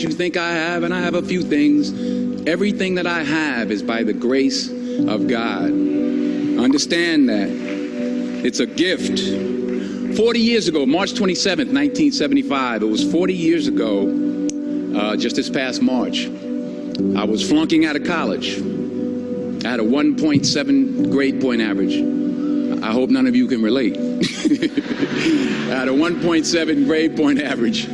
you think I have, and I have a few things. Everything that I have is by the grace of God. Understand that. It's a gift. 40 years ago, March 27th, 1975, it was 40 years ago, just this past March, I was flunking out of college. I had a 1.7 grade point average. I hope none of you can relate. I had a 1.7 grade point average.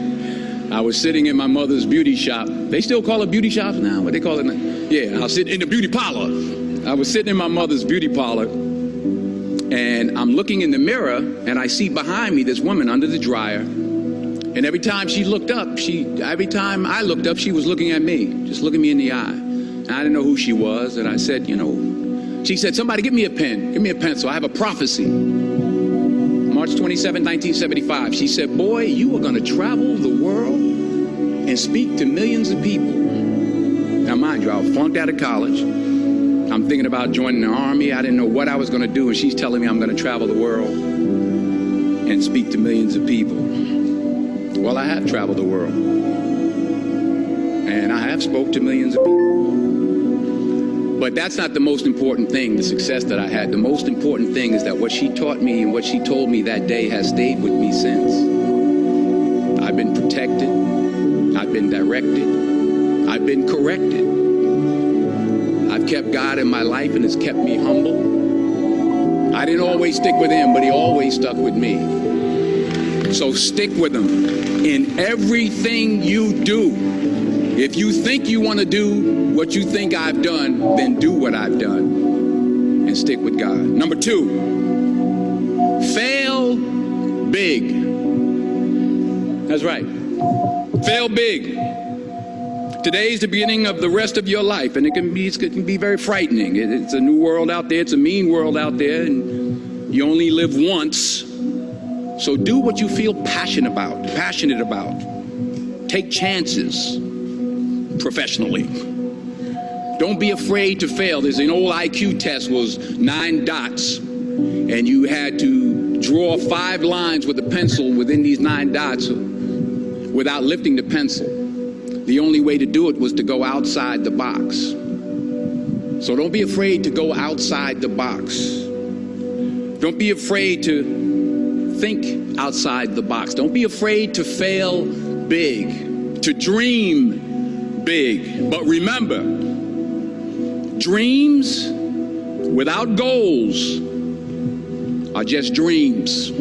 I was sitting in my mother's beauty shop. They still call it beauty shops now? What they call it now? Yeah, I was sitting in the beauty parlor. I was sitting in my mother's beauty parlor, and I'm looking in the mirror, and I see behind me this woman under the dryer. And every time she looked up, every time I looked up, she was looking at me, just looking me in the eye. And I didn't know who she was, and I said, she said, somebody give me a pen, give me a pencil, I have a prophecy. March 27, 1975, she said, boy, you are gonna travel the world and speak to millions of people. Now mind you, I was flunked out of college. I'm thinking about joining the army. I didn't know what I was gonna do, and she's telling me I'm gonna travel the world and speak to millions of people. Well, I have traveled the world, and I have spoke to millions of people. But that's not the most important thing, the success that I had. The most important thing is that what she taught me and what she told me that day has stayed with me since. I've been protected, I've been directed, I've been corrected. I've kept God in my life, and it's kept me humble. I didn't always stick with him, but he always stuck with me. So stick with him in everything you do. If you think you want to do what you think I've done, then do what I've done and stick with God. Number 2, fail big. That's right. Fail big. Today's the beginning of the rest of your life, and it can be very frightening. It's a new world out there. It's a mean world out there, and you only live once. So do what you feel passionate about. Take chances professionally. Don't be afraid to fail. There's an old IQ test, was 9 dots, and you had to draw 5 lines with a pencil within these 9 dots without lifting the pencil. The only way to do it was to go outside the box. So don't be afraid to go outside the box. Don't be afraid to think outside the box. Don't be afraid to fail big, to dream big. But remember, dreams without goals are just dreams.